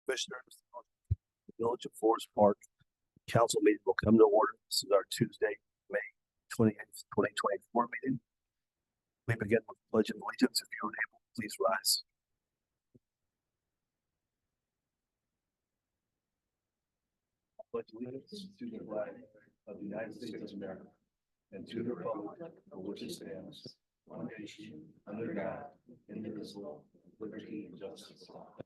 Commissioners, the Village of Forest Park Council meeting will come to order. This is our Tuesday, May 28th, 2024 meeting. We begin with the Pledge of Allegiance. If you're able, please rise. I pledge allegiance to the flag of the United States of America and to the republic for which it stands, one nation, under God, indivisible, with liberty and justice for all.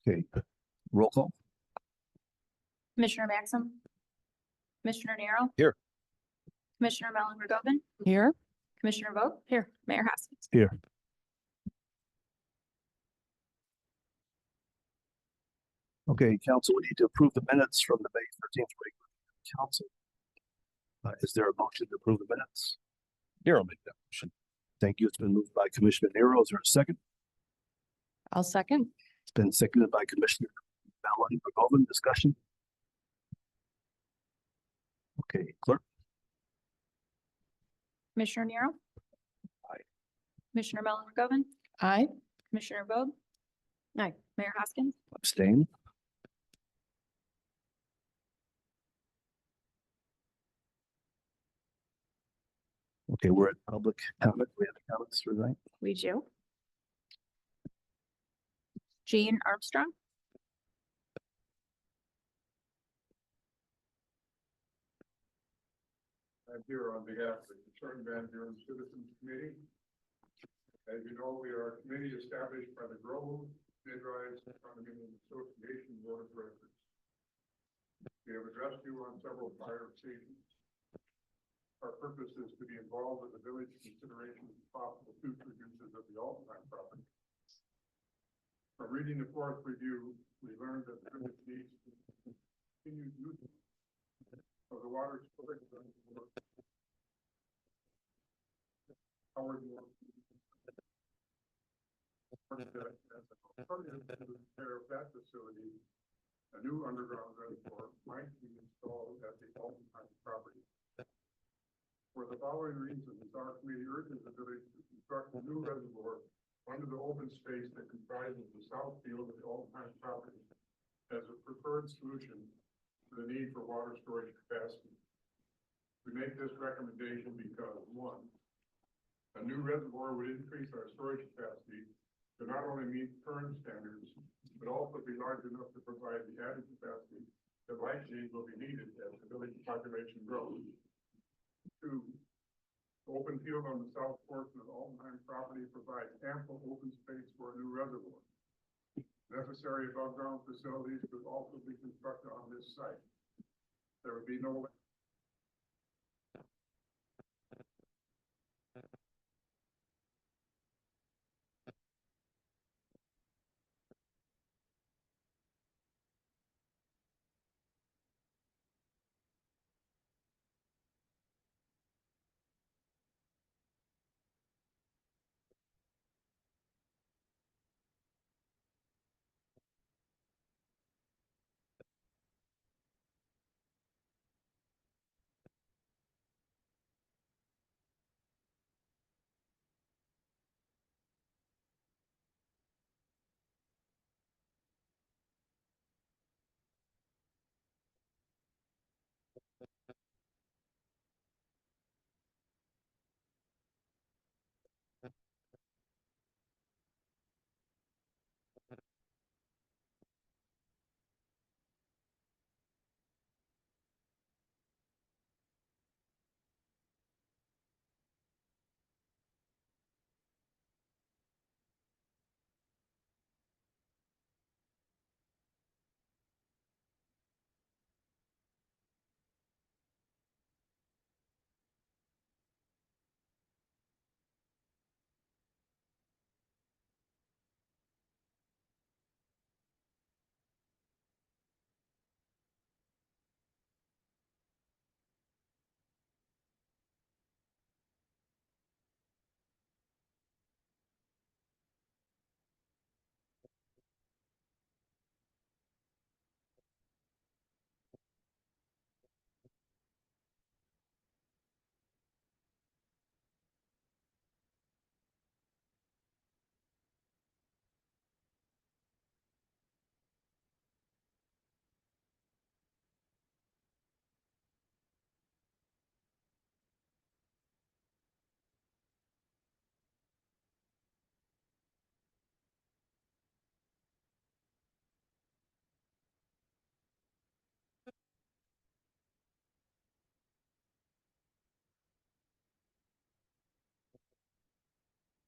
Okay, roll call. Commissioner Maxim. Commissioner Nero. Here. Commissioner Mellon Ragovin. Here. Commissioner Vogt. Here. Mayor Hoskins. Here. Okay, council, we need to approve the minutes from the May 13th regular council. Is there a motion to approve the minutes? Nero make that motion. Thank you. It's been moved by Commissioner Nero. Is there a second? I'll second. It's been seconded by Commissioner Mellon Ragovin. Discussion. Okay, clerk. Commissioner Nero. Aye. Commissioner Mellon Ragovin. Aye. Commissioner Vogt. Aye. Mayor Hoskins. Abstain. Okay, we're at public comment. We have any comments for tonight? We do. Jean Armstrong. I'm here on behalf of the Concerned Van Buren Citizens Committee. As you know, we are a committee established by the Global Mid-Rise Condominium Association Board of Directors. We have addressed you on several prior occasions. Our purpose is to be involved with the village consideration of possible future uses of the Altenheim property. From reading the fourth review, we learned that the village needs continued use of the water storage reservoir. Howard Moore. As an alternative to the repair of that facility, a new underground reservoir might be installed at the Altenheim property. For the following reasons, our committee urges the village to construct a new reservoir under the open space that comprises the south field of the Altenheim property as a preferred solution to the need for water storage capacity. We make this recommendation because, one, a new reservoir would increase our storage capacity to not only meet current standards, but also be large enough to provide the added capacity that likely will be needed as the village population grows. Two, the open field on the south portion of the Altenheim property provides ample open space for a new reservoir. Necessary above ground facilities could also be constructed on this site. There would be no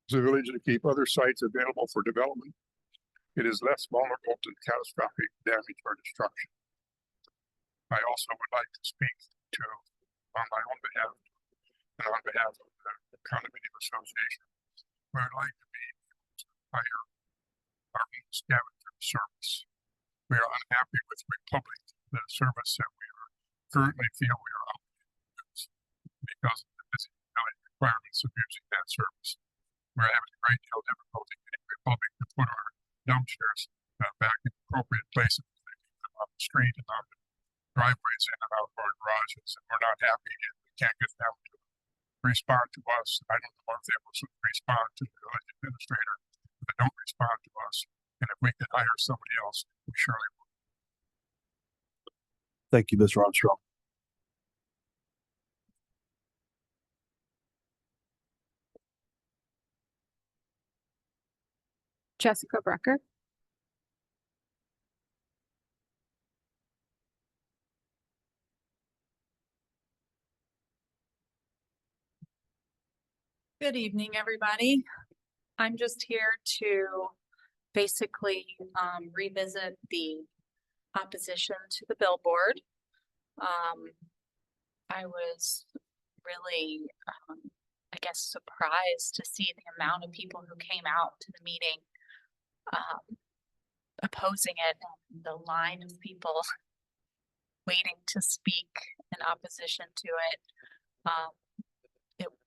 the village to keep other sites available for development. It is less vulnerable to catastrophic damage or destruction. I also would like to speak to, on my own behalf, and on behalf of the condominium association, we would like to be able to hire our own scavenger service. We are unhappy with Republic, the service that we are currently feel we are obligated to use because of the busy requirements of using that service. We're having a great deal of difficulty getting Republic to put our dumpsters back in appropriate places on the street and on the driveways in and out of our garages, and we're not happy and we can't get them to respond to us. I don't know if they will respond to the village administrator, if they don't respond to us, and if we can hire somebody else, we surely will. Thank you, Mr. Armstrong. Jessica Brucker. Good evening, everybody. I'm just here to basically revisit the opposition to the billboard. I was really, I guess, surprised to see the amount of people who came out to the meeting opposing it, and the line of people waiting to speak in opposition to it.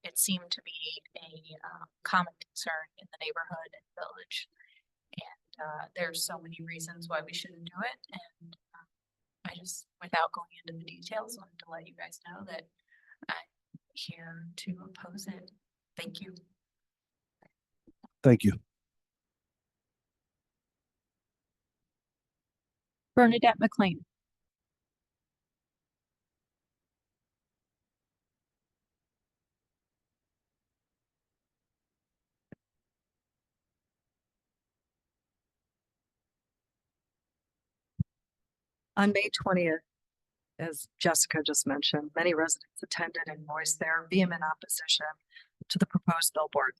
It seemed to be a common concern in the neighborhood and village. And there's so many reasons why we shouldn't do it. And I just, without going into the details, wanted to let you guys know that I'm here to oppose it. Thank you. Thank you. Bernadette McLean. On May 20th, as Jessica just mentioned, many residents attended and voiced their vehement opposition to the proposed billboard.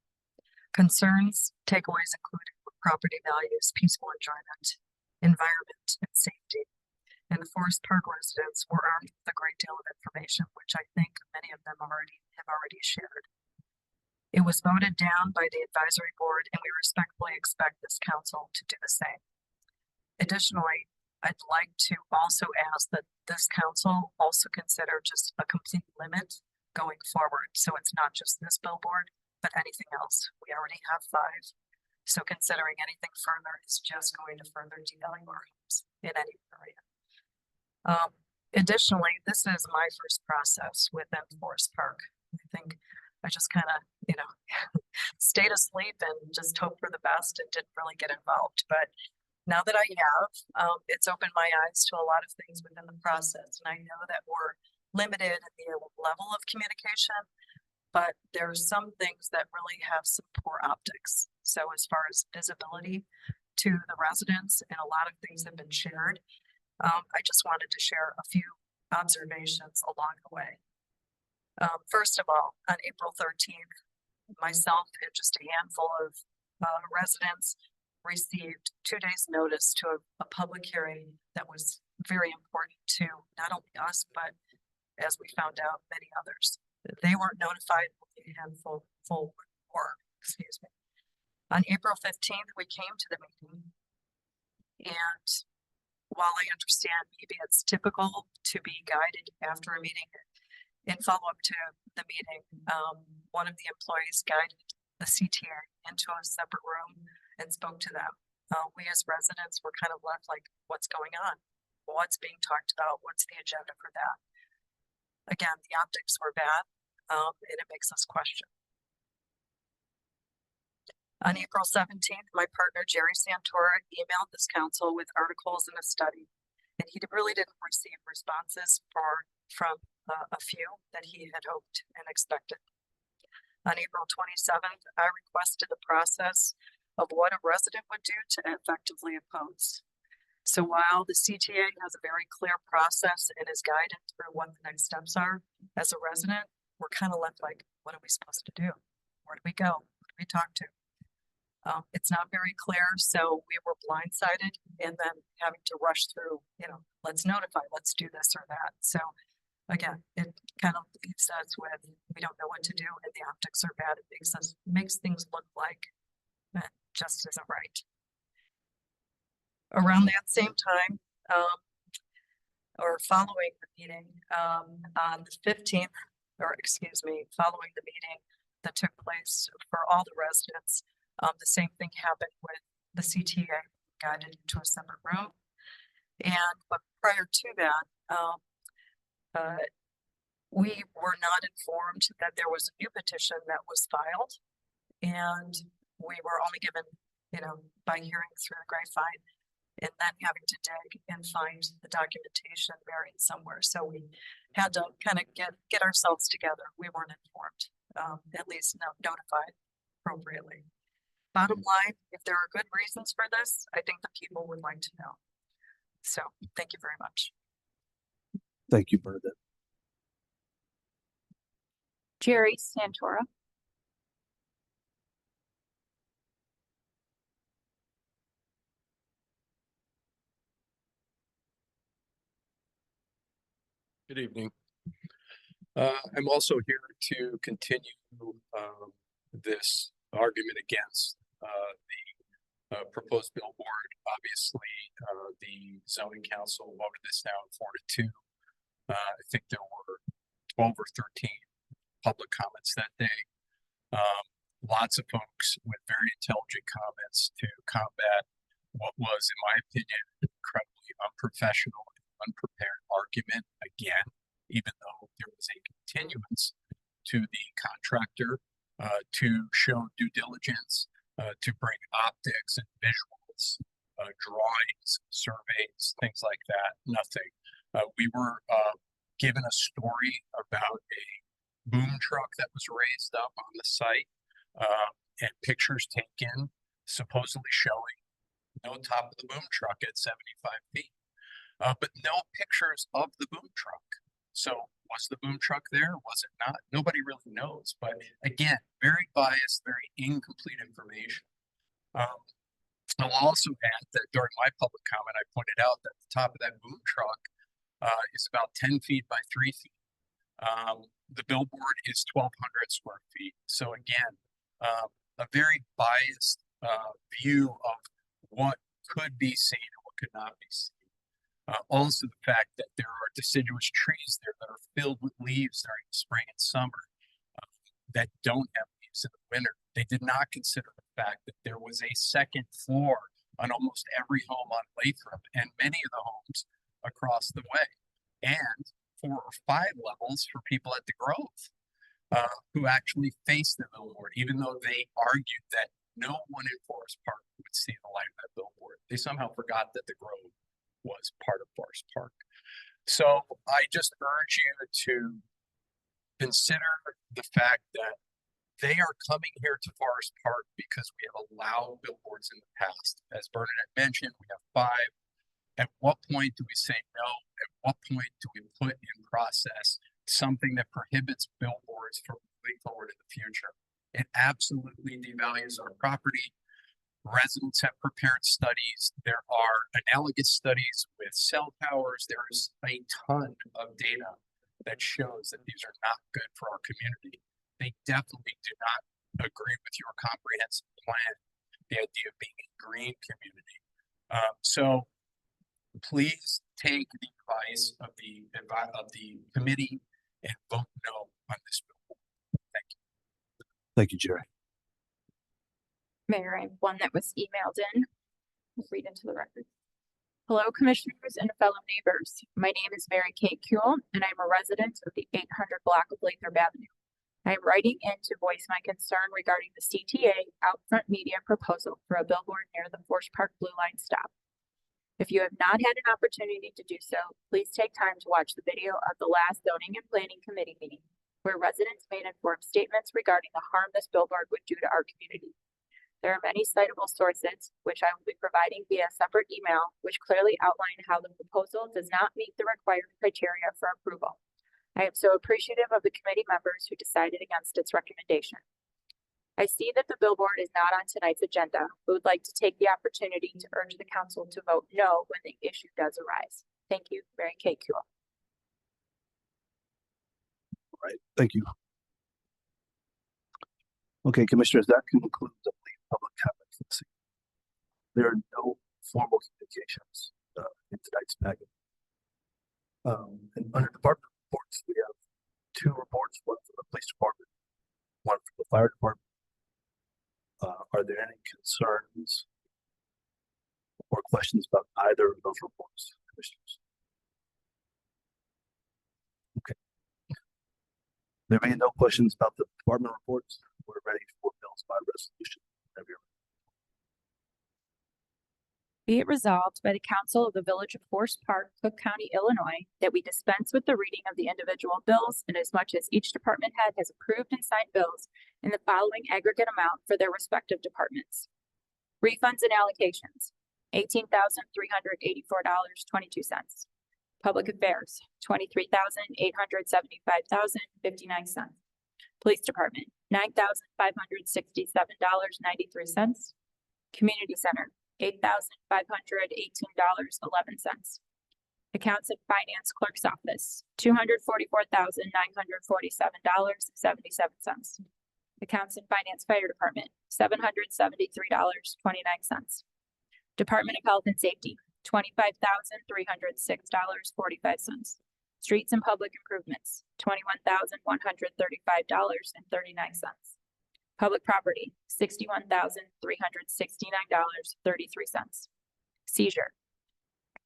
Concerns, takeaways included property values, peaceful enjoyment, environment, and safety. And the Forest Park residents were armed with a great deal of information, which I think many of them have already shared. It was voted down by the advisory board, and we respectfully expect this council to do the same. Additionally, I'd like to also ask that this council also consider just a complete limit going forward. So it's not just this billboard, but anything else. We already have 5. So considering anything further is just going to further devalue our homes in any area. Additionally, this is my first process within Forest Park. I think I just kind of, stayed asleep and just hoped for the best and didn't really get involved. But now that I have, it's opened my eyes to a lot of things within the process. And I know that we're limited in the level of communication, but there are some things that really have some poor optics. So as far as visibility to the residents, and a lot of things have been shared, I just wanted to share a few observations along the way. First of all, on April 13th, myself and just a handful of residents received 2 days notice to a public hearing that was very important to not only us, but as we found out, many others. They weren't notified excuse me. On April 15th, we came to the meeting, and while I understand maybe it's typical to be guided after a meeting in follow-up to the meeting, one of the employees guided the CTA into a separate room and spoke to them. We as residents were kind of left like, what's going on? What's being talked about? What's the agenda for that? Again, the optics were bad, and it makes us question. On April 17th, my partner Jerry Santora emailed this council with articles and a study, and he really didn't receive responses from a few that he had hoped and expected. On April 27th, I requested a process of what a resident would do to effectively oppose. So while the CTA has a very clear process and is guided through what the next steps are, as a resident, we're kind of left like, what are we supposed to do? Where do we go? Who do we talk to? It's not very clear, so we were blindsided and then having to rush through, let's notify, let's do this or that. So again, it kind of leaves us with, we don't know what to do and the optics are bad. It makes things look like that just isn't right. Around that same time, or following the meeting, on the 15th, or excuse me, following the meeting that took place for all the residents, the same thing happened with the CTA, guided into a separate room. But prior to that, we were not informed that there was a new petition that was filed. And we were only given, by hearing through the grapevine, and then having to dig and find the documentation buried somewhere. So we had to kind of get ourselves together. We weren't informed, at least notified appropriately. Bottom line, if there are good reasons for this, I think the people would like to know. So thank you very much. Thank you, Bernadette. Jerry Santora. Good evening. I'm also here to continue this argument against the proposed billboard. Obviously, the zoning council voted this down 4-2. I think there were 12 or 13 public comments that day. Lots of folks with very intelligent comments to combat what was, in my opinion, an incredibly unprofessional and unprepared argument again, even though there was a continuance to the contractor to show due diligence, to bring optics and visuals, drawings, surveys, things like that. Nothing. We were given a story about a boom truck that was raised up on the site, and pictures taken supposedly showing no top of the boom truck at 75 feet, but no pictures of the boom truck. So was the boom truck there? Was it not? Nobody really knows. But again, very biased, very incomplete information. I'll also add that during my public comment, I pointed out that the top of that boom truck is about 10 feet by 3 feet. The billboard is 1,200 square feet. So again, a very biased view of what could be seen and what could not be seen. Also the fact that there are deciduous trees there that are filled with leaves during the spring and summer that don't have leaves in the winter. They did not consider the fact that there was a second floor on almost every home on Lathrop and many of the homes across the way, and 4 or 5 levels for people at the Grove who actually faced the billboard, even though they argued that no one in Forest Park would see the light of that billboard. They somehow forgot that the Grove was part of Forest Park. So I just urge you to consider the fact that they are coming here to Forest Park because we have allowed billboards in the past. As Bernadette mentioned, we have 5. At what point do we say no? At what point do we put in process something that prohibits billboards from moving forward in the future? It absolutely devalues our property. Residents have prepared studies. There are analogous studies with cell towers. There is a ton of data that shows that these are not good for our community. They definitely do not agree with your comprehensive plan, the idea of being a green community. So please take the advice of the committee and vote no on this bill. Thank you. Thank you, Jerry. Mayor, I have one that was emailed in. I'll read into the record. Hello, commissioners and fellow neighbors. My name is Mary Kate Kuehl, and I'm a resident of the 800 block of Lathrop Avenue. I am writing in to voice my concern regarding the CTA Outfront Media proposal for a billboard near the Forest Park Blue Line stop. If you have not had an opportunity to do so, please take time to watch the video of the last Zoning and Planning Committee meeting, where residents made informed statements regarding the harm this billboard would do to our community. There are many citable sources, which I will be providing via a separate email, which clearly outline how the proposal does not meet the required criteria for approval. I am so appreciative of the committee members who decided against its recommendation. I see that the billboard is not on tonight's agenda, but would like to take the opportunity to urge the council to vote no when the issue does arise. Thank you, Mary Kay Kuhl. All right, thank you. Okay, commissioners, that concludes the public comment for this evening. There are no formal communications in tonight's packet. And under department reports, we have two reports, one from the police department, one from the fire department. Are there any concerns or questions about either of those reports, commissioners? Okay. There being no questions about the department reports, we're ready for bills by resolution. Whenever you're ready. Be it resolved by the Council of the Village of Forest Park, Cook County, Illinois, that we dispense with the reading of the individual bills inasmuch as each department head has approved and signed bills in the following aggregate amount for their respective departments. Refunds and allocations, $18,384.22. Public Affairs, $23,875.59. Police Department, $9,567.93. Community Center, $8,518.11. Accounts and Finance Clerk's Office, $244,947.77. Accounts and Finance Fire Department, $773.29. Department of Health and Safety, $25,306.45. Streets and Public Improvements, $21,135.39. Public Property, $61,369.33. Seizure,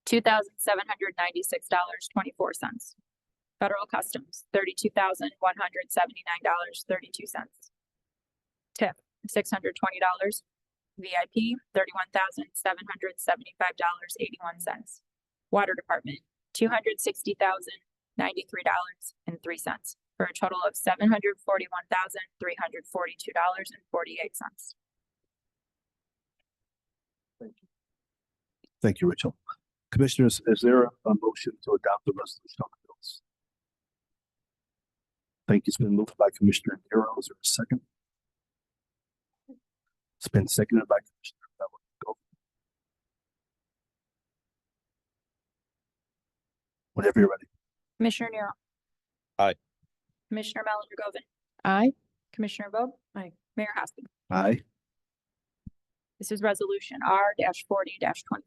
$2,796.24. Federal Customs, $32,179.32. Tip, $620. VIP, $31,775.81. Water Department, $260,093.03, for a total of $741,342.48. Thank you, Rachel. Commissioners, is there a motion to adopt the resolution on the bills? Thank you. It's been moved by Commissioner Nero. Is there a second? It's been seconded by Commissioner Bellin. Go. Whenever you're ready. Commissioner Nero. Aye. Commissioner Mellon-Rogovin. Aye. Commissioner Vogt. Aye. Mayor Hoskins. Aye. This is resolution R-40-24.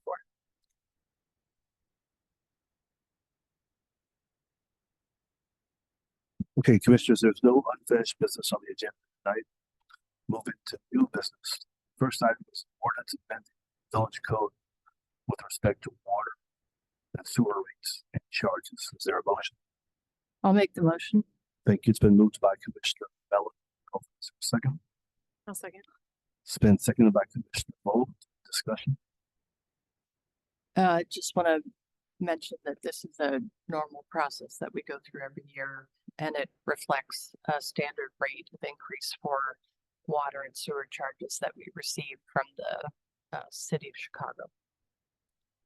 Okay, commissioners, there's no unfinished business on the agenda tonight. Moving to new business. First item is ordinance amending village code with respect to water and sewer rates and charges. Is there a motion? I'll make the motion. Thank you. It's been moved by Commissioner Mellon. Is there a second? I'll second. It's been seconded by Commissioner Vogt. Discussion. Just want to mention that this is a normal process that we go through every year, and it reflects a standard rate of increase for water and sewer charges that we receive from the city of Chicago.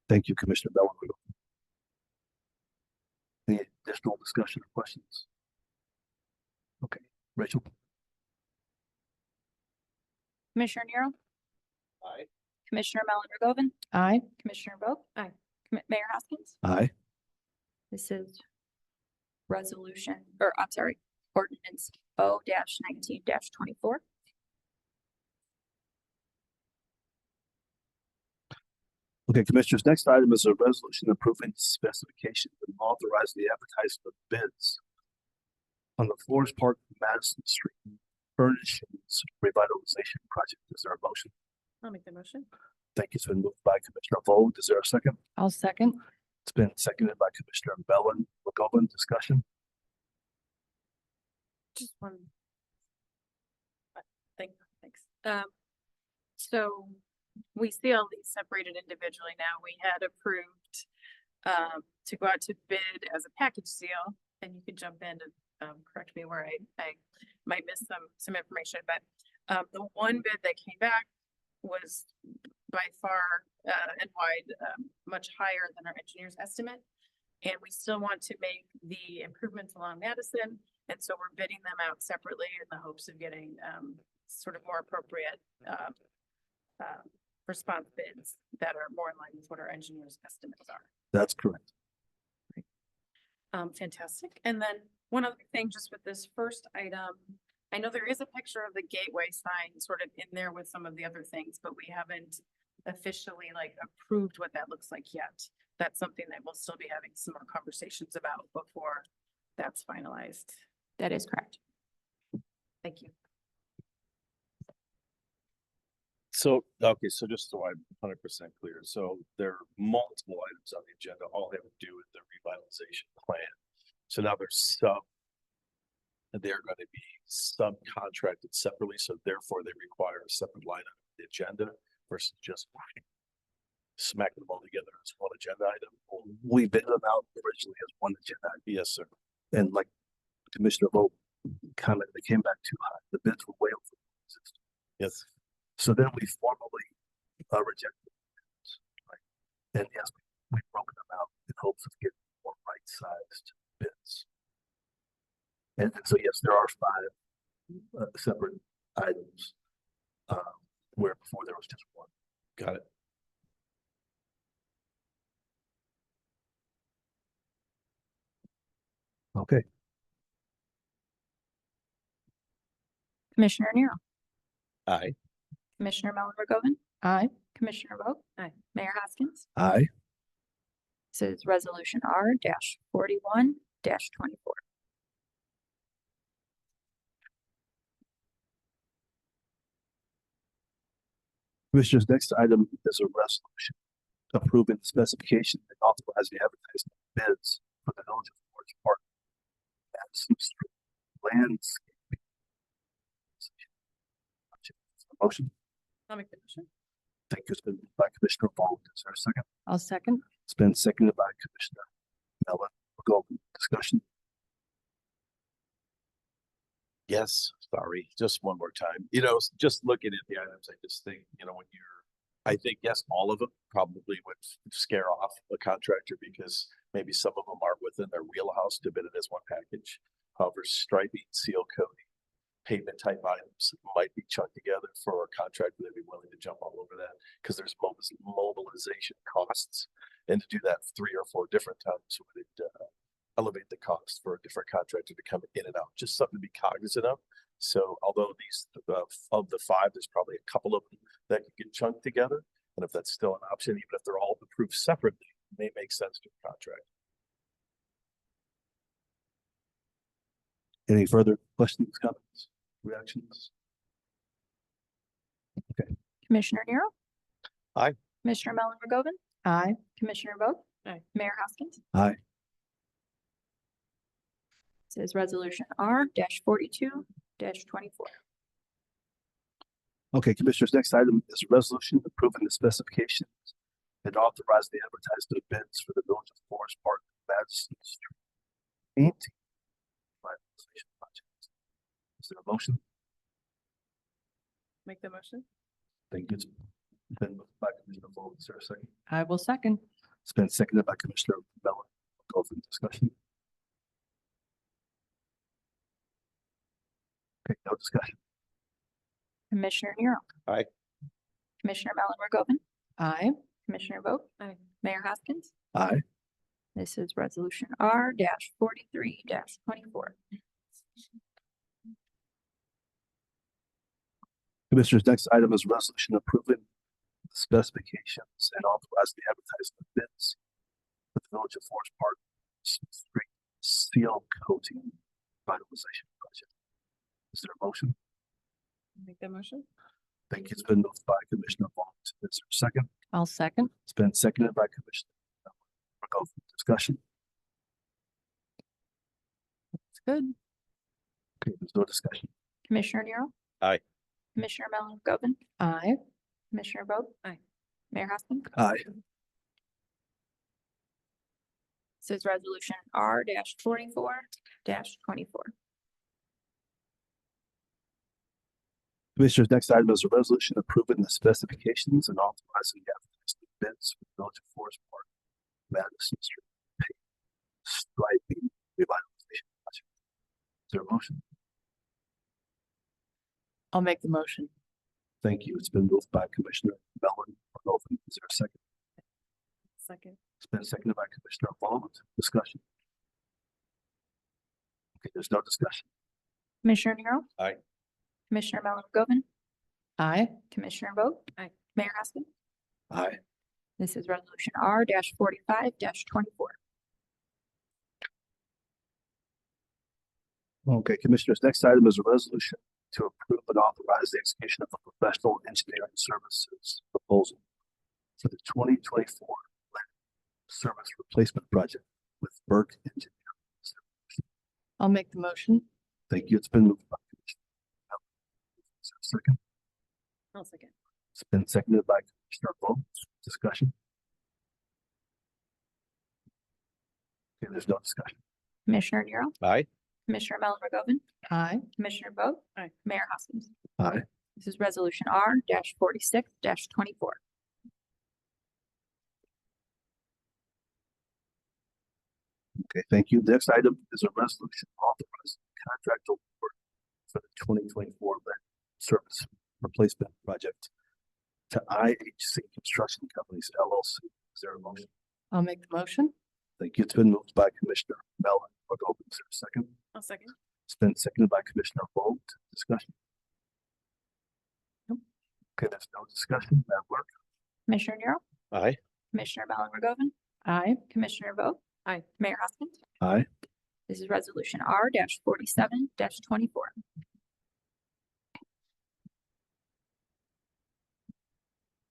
Thank you, Commissioner Mellon. Any additional discussion or questions? Okay, Rachel. Commissioner Nero. Aye. Commissioner Mellon-Rogovin. Aye. Commissioner Vogt. Aye. Mayor Hoskins. Aye. This is resolution, or I'm sorry, ordinance O-19-24. Okay, commissioners, next item is a resolution approving specifications and authorizing the advertisement of bids on the Forest Park Madison Street furnishings revitalization project. Is there a motion? I'll make the motion. Thank you. It's been moved by Commissioner Vogt. Is there a second? I'll second. It's been seconded by Commissioner Mellon-Rogovin. Discussion. Just one. Thanks. So we see all these separated individually now. We had approved to go out to bid as a package deal, and you could jump in and correct me where I might miss some information, but the one bid that came back was by far and wide much higher than our engineer's estimate. And we still want to make the improvements along Madison. And so we're bidding them out separately in the hopes of getting sort of more appropriate, response bids that are more in line with what our engineers' estimates are. That's correct. Fantastic. And then one other thing, just with this first item, I know there is a picture of the gateway sign sort of in there with some of the other things, but we haven't officially like approved what that looks like yet. That's something that we'll still be having some more conversations about before that's finalized. That is correct. Thank you. So, okay, so just so I'm 100% clear, so there are multiple items on the agenda, all have to do with the revitalization plan. So now there's they're going to be subcontracted separately, so therefore they require a separate line on the agenda versus just smacking them all together as one agenda item. We bid them out originally as one agenda item. Yes, sir. And like Commissioner Vogt commented, they came back too high. The bids were way over. Yes. So then we formally rejected the bids, right? And yes, we broke them out in hopes of getting more right-sized bids. And so yes, there are 5 separate items, where before there was just one. Got it. Okay. Commissioner Nero, Aye. Commissioner Mellon Rigoven, Aye. Commissioner Vogt. Aye. Mayor Hoskins. Aye. This is resolution R-41-24. Commissioners, next item is a resolution approving the specification and authorizing advertising bids for the Village of Forest Park Madison Street landscaping. Motion, I'll make the motion. thank you. It's been moved by Commissioner Vogt. Is there a second? I'll second. It's been seconded by Commissioner Mellon. We'll go discussion. Yes, sorry, just one more time. You know, just looking at the items, I just think, you know, when I think, yes, all of them probably would scare off a contractor because maybe some of them are within their wheelhouse to bid it as one package. However, striping, seal coating, pavement type items might be chunked together for a contractor that'd be willing to jump all over that because there's mobilization costs. And to do that 3 or 4 different times would elevate the cost for a different contractor to come in and out. Just something to be cognizant of. So although these of the 5, there's probably a couple of them that could get chunked together. And if that's still an option, even if they're all approved separately, it may make sense to a contract. Any further questions, comments, reactions? Commissioner Nero. Aye. Commissioner Mellon Rigoven, Aye. Commissioner Vogt. Aye. Mayor Hoskins. Aye. This is resolution R-42-24. Okay, Commissioners, next item is a resolution approving the specifications and authorize the advertisement of bids for the Village of Forest Park Madison Street painting revitalization project. Is there a motion? Make the motion. Thank you. It's been moved by Commissioner Vogt. Is there a second? I will second. It's been seconded by Commissioner Mellon. Go for the discussion. Okay, no discussion. Commissioner Nero. Aye. Commissioner Mellon Rigoven, Aye. Commissioner Vogt. Aye. Mayor Hoskins. Aye. This is resolution R-43-24. Commissioners, next item is a resolution approving the specifications and authorizing the advertisement of bids for the Village of Forest Park Street seal coating revitalization project. Is there a motion? Make the motion. Thank you. It's been moved by Commissioner Vogt. Is there a second? I'll second. It's been seconded by Commissioner Mellon. We'll go for discussion. It's good. Okay, there's no discussion. Commissioner Nero. Aye. Commissioner Mellon Rigoven, Aye. Commissioner Vogt. Aye. Mayor Hoskins. Aye. This is resolution R-44-24. Commissioners, next item is a resolution approving the specifications and authorizing the advertisement of bids for the Village of Forest Park Madison Street paving striping revitalization project. Is there a motion? I'll make the motion. Thank you. It's been moved by Commissioner Mellon. Is there a second? Second. It's been seconded by Commissioner Vaughn. Discussion. Okay, there's no discussion. Commissioner Nero? Aye. Commissioner Mellon McGovern? Aye. Commissioner Vogt? Aye. Mayor Hoskins? Aye. This is resolution R 45 Okay, Commissioners, next item is a resolution to approve and authorize the execution of a professional engineering services proposal for the 2024 service replacement project with Burke Engineering. I'll make the motion. Thank you. It's been moved by Commissioner Mellon. Is there a second? I'll second. It's been seconded by Commissioner Vaughn. Discussion. Okay, there's no discussion. Commissioner Nero? Aye. Commissioner Mellon McGovern? Aye. Commissioner Vogt? Aye. Mayor Hoskins? Aye. This is resolution R 46 Okay, thank you. Next item is a resolution authorizing contract award for the 2024 lead service replacement project to IHC Construction Companies LLC. Is there a motion? I'll make the motion. Thank you. It's been moved by Commissioner Mellon. Is there a second? I'll second. It's been seconded by Commissioner Vogt. Discussion. Nope. Okay, there's no discussion. Madam Clerk. Commissioner Nero? Aye. Commissioner Mellon McGovern? Aye. Commissioner Vogt? Aye. Mayor Hoskins? Aye. This is resolution R 47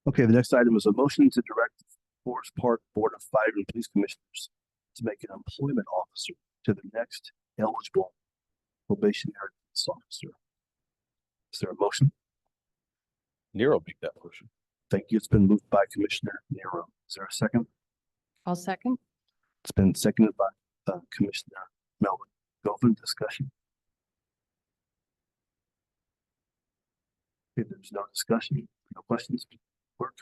Okay, the next item is a motion to direct the Forest Park Board of Fire and Police Commissioners to make an employment officer to the next eligible probationary police officer. Is there a motion? Nero make that motion. Thank you. It's been moved by Commissioner Nero. Is there a second? I'll second. It's been seconded by Commissioner Melvin. Open discussion. Okay, there's no discussion. No questions. Clerk.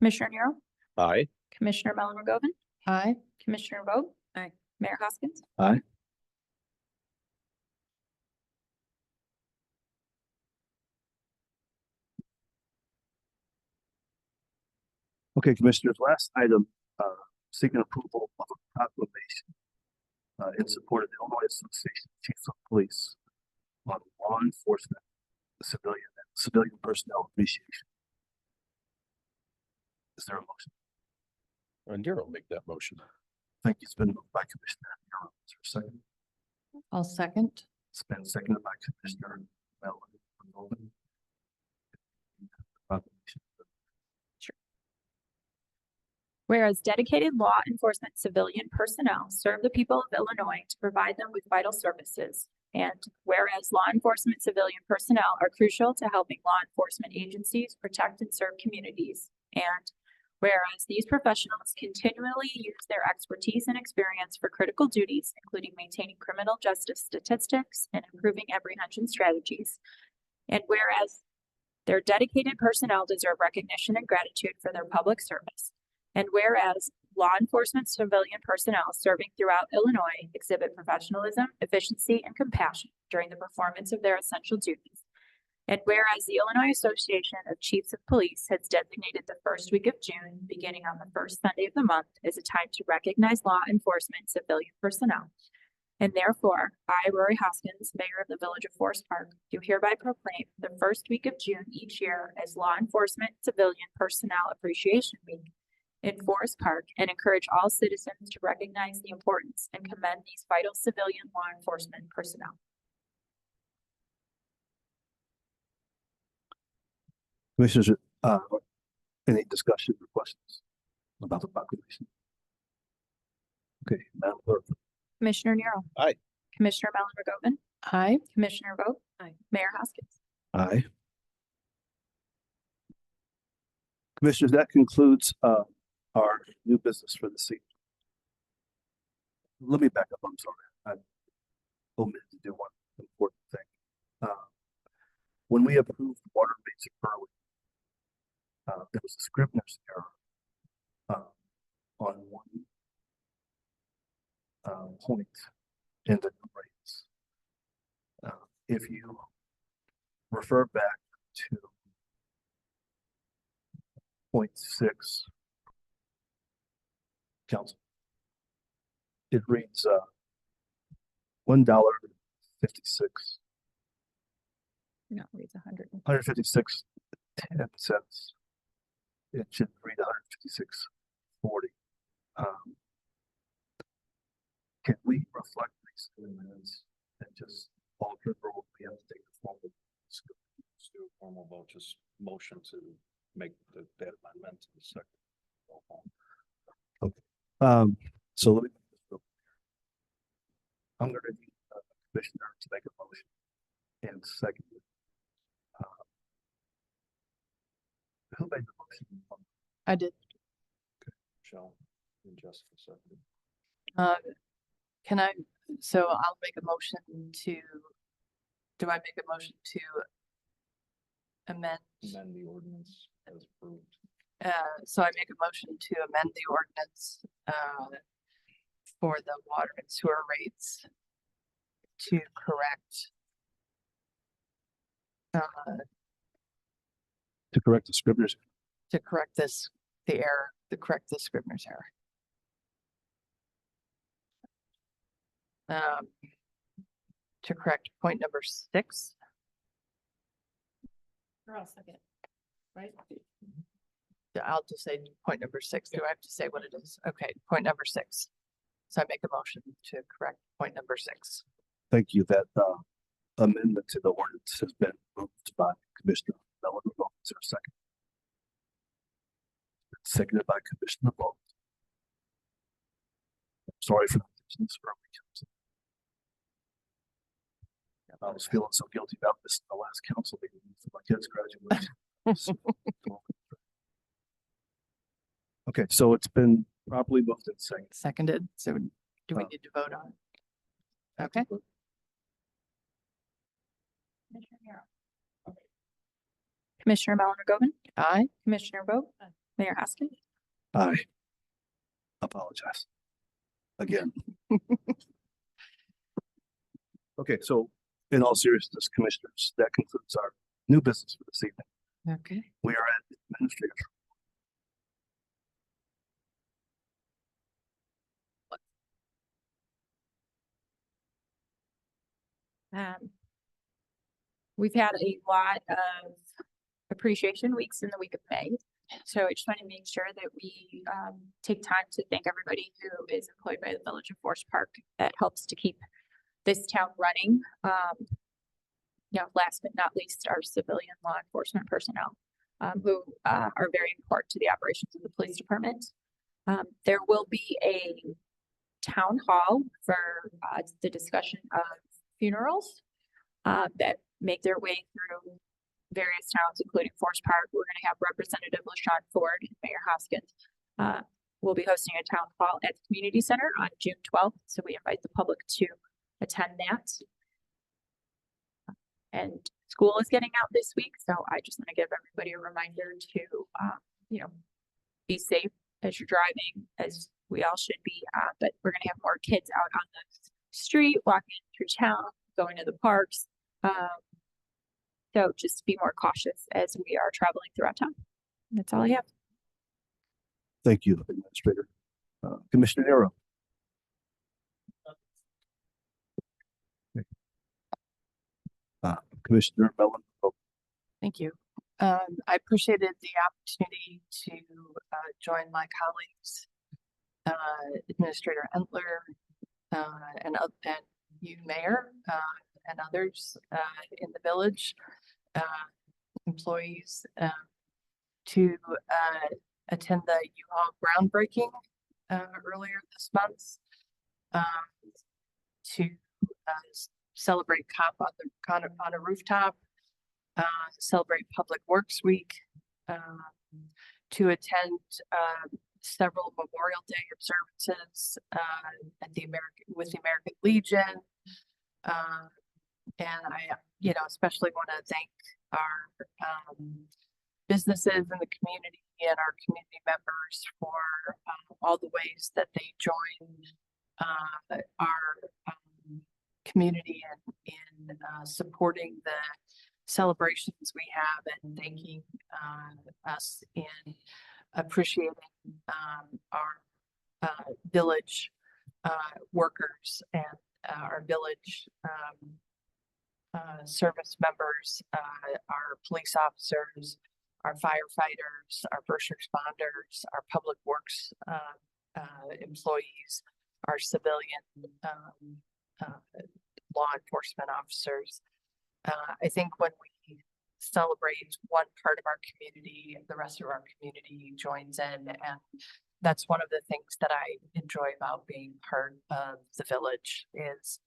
Commissioner Nero? Aye. Commissioner Mellon McGovern? Aye. Commissioner Vogt? Aye. Mayor Hoskins? Aye. Okay, Commissioners, last item, seeking approval of a proclamation in support of the Illinois Association of Chiefs of Police on law enforcement, civilian personnel appreciation. Is there a motion? Nero make that motion. Thank you. It's been moved by Commissioner Nero. Is there a second? I'll second. It's been seconded by Commissioner Mellon. Proclamation. Whereas dedicated law enforcement civilian personnel serve the people of Illinois to provide them with vital services. And whereas law enforcement civilian personnel are crucial to helping law enforcement agencies protect and serve communities. And whereas these professionals continually use their expertise and experience for critical duties, including maintaining criminal justice statistics and improving apprehension strategies. And whereas their dedicated personnel deserve recognition and gratitude for their public service. And whereas law enforcement civilian personnel serving throughout Illinois exhibit professionalism, efficiency, and compassion during the performance of their essential duties. And whereas the Illinois Association of Chiefs of Police has designated the first week of June, beginning on the first Sunday of the month, as a time to recognize law enforcement civilian personnel. And therefore, I, Rory Hoskins, Mayor of the Village of Forest Park, do hereby proclaim the first week of June each year as Law Enforcement Civilian Personnel Appreciation Week in Forest Park, and encourage all citizens to recognize the importance and commend these vital civilian law enforcement personnel. Commissioners, any discussion or questions about the proclamation? Okay, Madam Clerk. Commissioner Nero. Aye. Commissioner Mellon McGovern? Aye. Commissioner Vogt? Aye. Mayor Hoskins? Aye. Commissioners, that concludes our new business for this evening. Let me back up. I'm sorry. I omitted to do one important thing. When we approved water rates early, there was a Scribner's error on one point in the rates. If you refer back to 0.6. Council. It reads, $1.56, No, it's 100. 156.10. It should read 156.40. Can we reflect these in the minutes and just alter, or will we have to take the formal? Let's do a formal vote, just motion to make that amendment to the second. So let me. I'm gonna need a commissioner to make a motion and second. Who made the motion? I did. Michelle and Jessica seconded. Can I, so I'll make a motion to, do I make a motion to amend? Amend the ordinance as approved. So I make a motion to amend the ordinance, for the water and sewer rates to correct, To correct the scribner's. to correct this, the error, to correct the Scribner's error. To correct point number 6. Or I'll second, right? Yeah, I'll just say point number 6. Do I have to say what it is? Okay, point number 6. So I make a motion to correct point number 6. Thank you. That amendment to the ordinance has been moved by Commissioner Mellon. Is there a second? Seconded by Commissioner Bolt. Sorry for the business for council. I was feeling so guilty about this in the last council meeting for my kids' graduation. Okay, so it's been properly moved and seconded. Seconded. So do we Uh, need to vote on it? Okay. Commissioner Malinger Govin, Aye. Commissioner Vogt, Mayor Hoskins. Aye. Apologize. Again. Okay, so in all seriousness, commissioners, that concludes our new business for this evening. Okay. We are at administrative. We've had a lot of appreciation weeks in the week of May. So I just want to make sure that we take time to thank everybody who is employed by the Village of Forest Park that helps to keep this town running. Last but not least, our civilian law enforcement personnel who are very important to the operations of the police department. There will be a town hall for the discussion of funerals that make their way through various towns, including Forest Park. We're going to have Representative LaShawn Ford and Mayor Hoskins. We'll be hosting a town hall at the community center on June 12th. So we invite the public to attend that. And school is getting out this week. So I just want to give everybody a reminder to, be safe as you're driving, as we all should be. But we're going to have more kids out on the street, walking through town, going to the parks. So just be more cautious as we are traveling throughout town. That's all I have. Thank you, Administrator. Commissioner Nero. Commissioner Mellon. Thank you. I appreciated the opportunity to join my colleagues, Administrator Entler, and you, Mayor, and others in the village, employees, to attend the U-Haul groundbreaking earlier this month, to celebrate COP on a rooftop, celebrate Public Works Week, to attend several Memorial Day observances at with the American Legion. And I, especially want to thank our businesses in the community and our community members for all the ways that they join our community in supporting the celebrations we have and thanking, us in appreciating, our, village, workers and, our village, service members, our police officers, our firefighters, our first responders, our public works, employees, our civilian, law enforcement officers. I think when we celebrate one part of our community, the rest of our community joins in, and that's one of the things that I enjoy about being part of the village is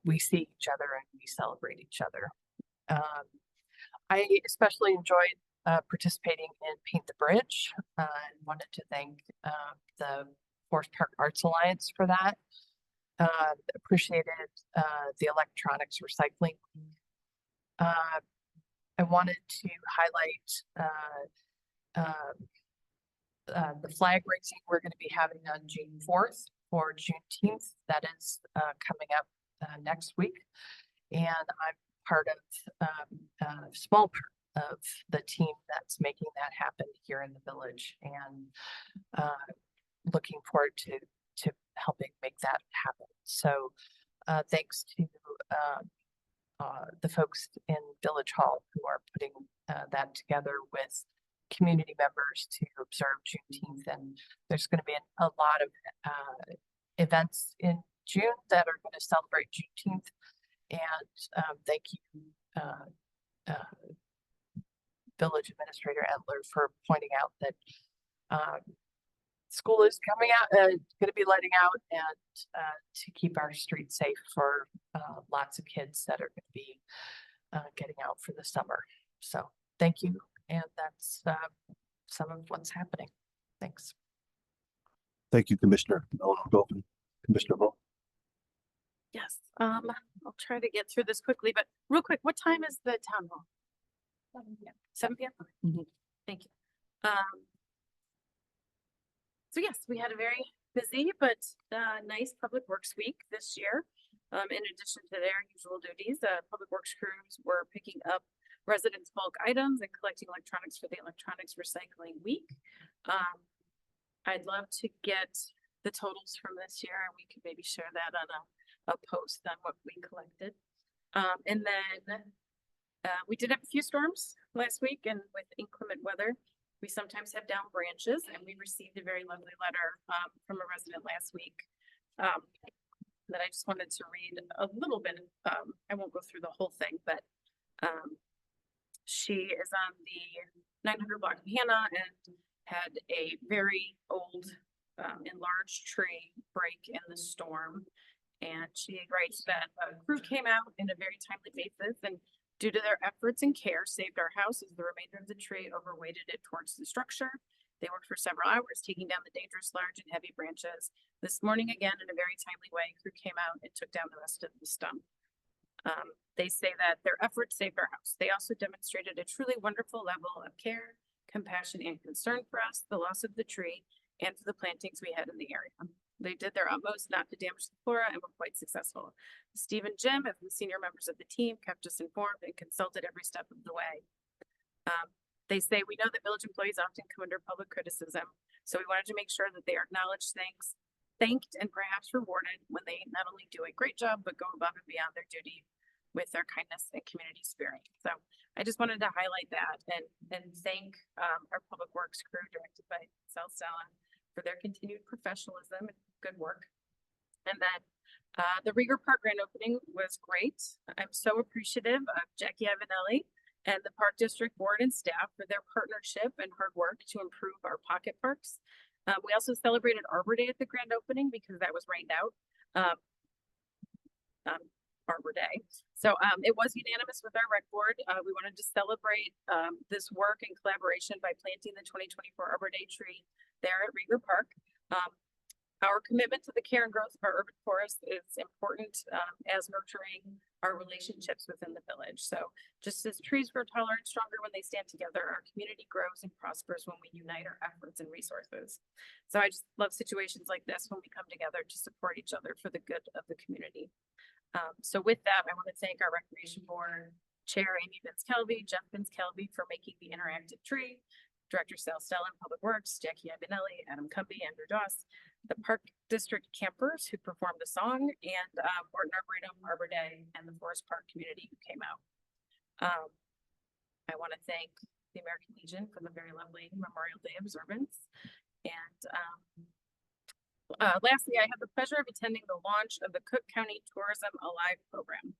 we see each other and we celebrate each other. I especially enjoyed participating in Paint the Bridge and wanted to thank the Forest Park Arts Alliance for that. Appreciated the electronics recycling. I wanted to highlight the flag raising we're going to be having on June 4th for Juneteenth. That is coming up next week, and I'm part of a small part of the team that's making that happen here in the village, and looking forward to helping make that happen. So thanks to the folks in Village Hall who are putting that together with community members to observe Juneteenth. And there's going to be a lot of events in June that are going to celebrate Juneteenth. And thank you, Village Administrator Edler, for pointing out that school is coming out, going to be letting out, and to keep our streets safe for lots of kids that are going to be getting out for the summer. So thank you. And that's some of what's happening. Thanks. Thank you, Commissioner Eleanor Goldman. Commissioner Bo. Yes, I'll try to get through this quickly, but real quick, what time is the town hall? 7 p.m. Okay. Mhm. Thank you. So yes, we had a very busy but nice Public Works week this year. In addition to their usual duties, Public Works crews were picking up residents' bulk items and collecting electronics for the Electronics Recycling Week. I'd love to get the totals from this year, and we could maybe share that on a post on what we collected. And then we did have a few storms last week, and with inclement weather, we sometimes have down branches, and we received a very lovely letter from a resident last week that I just wanted to read a little bit. I won't go through the whole thing, but she is on the 900 block of Hannah and had a very old enlarged tree break in the storm. And she writes that a crew came out in a very timely basis and due to their efforts and care saved our house as the remainder of the tree overweighted it towards the structure. They worked for several hours taking down the dangerous large and heavy branches. This morning again in a very timely way, crew came out and took down the rest of the stump. They say that their efforts saved our house. They also demonstrated a truly wonderful level of care, compassion, and concern for us, the loss of the tree, and for the plantings we had in the area. They did their utmost not to damage the flora and were quite successful. Steve and Jim, as the senior members of the team, kept us informed and consulted every step of the way. They say, we know that village employees often come under public criticism, so we wanted to make sure that they are acknowledged, thanked, and perhaps rewarded when they not only do a great job, but go above and beyond their duty with their kindness and community spirit. So I just wanted to highlight that and thank our public works crew directed by Sal Stella for their continued professionalism and good work. And then the Rieger Park grand opening was great. I'm so appreciative of Jackie Ivanelli and the Park District Board and staff for their partnership and hard work to improve our pocket parks. We also celebrated Arbor Day at the grand opening because that was rained out. Arbor Day. So it was unanimous with our rec board. We wanted to celebrate this work in collaboration by planting the 2024 Arbor Day tree there at Rieger Park. Our commitment to the care and growth of our urban forest is important as nurturing our relationships within the village. So just as trees grow taller and stronger when they stand together, our community grows and prospers when we unite our efforts and resources. So I just love situations like this when we come together to support each other for the good of the community. So with that, I want to thank our recreation board, Chair Amy Vince-Kelby, Jeff Vince-Kelby for making the interactive tree, Director Sal Stella, Public Works, Jackie Ibanelli, Adam Cumbie, Andrew Doss, the Park District campers who performed the song, and Morton Arboretum, Arbor Day, and the Forest Park community who came out. I want to thank the American Legion for the very lovely Memorial Day observance. And lastly, I had the pleasure of attending the launch of the Cook County Tourism Alive program.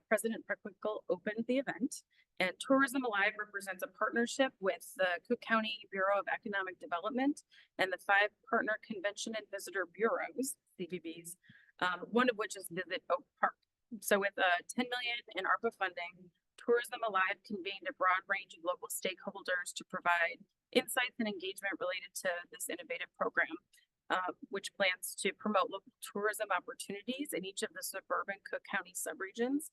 President Preckwinkle opened the event, and Tourism Alive represents a partnership with the Cook County Bureau of Economic Development and the 5 partner convention and visitor bureaus, CVBs, one of which is Visit Oak Park. So with 10 million in ARPA funding, Tourism Alive convened a broad range of local stakeholders to provide insights and engagement related to this innovative program, which plans to promote local tourism opportunities in each of the suburban Cook County subregions,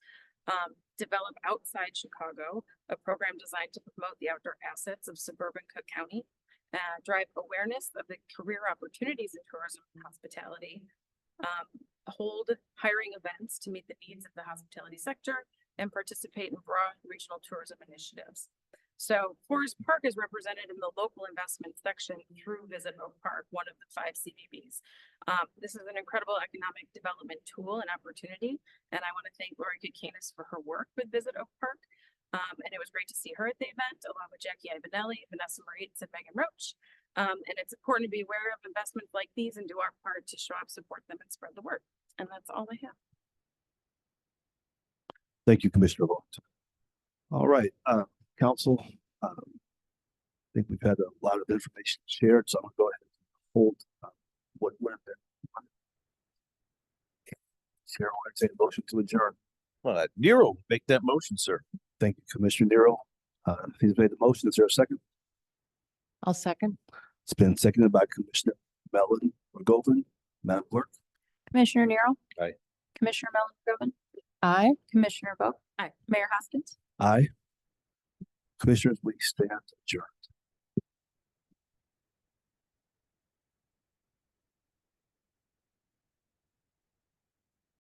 develop outside Chicago, a program designed to promote the outdoor assets of suburban Cook County, drive awareness of the career opportunities in tourism and hospitality, hold hiring events to meet the needs of the hospitality sector, and participate in broad regional tourism initiatives. So Forest Park is represented in the local investment section through Visit Oak Park, one of the 5 CVBs. This is an incredible economic development tool and opportunity, and I want to thank Lori Kikanis for her work with Visit Oak Park. And it was great to see her at the event, along with Jackie Ibanelli, Vanessa Moritz, and Megan Roach. And it's important to be aware of investments like these and do our part to show up, support them, and spread the word. And that's all I have. Thank you, Commissioner Vaughn. All right, council, I think we've had a lot of information shared, so I'm gonna go ahead and hold what would have been. Chair will entertain a motion to adjourn. Nero, make that motion, sir. Thank you, Commissioner Nero. He's made the motion. Is there a second? I'll second. It's been seconded by Commissioner Mellon Govan. Madam Clerk. Commissioner Nero. Aye. Commissioner Mellon-Govan. Aye. Commissioner Vogt. Aye. Mayor Hoskins. Aye. Commissioners, we stand adjourned.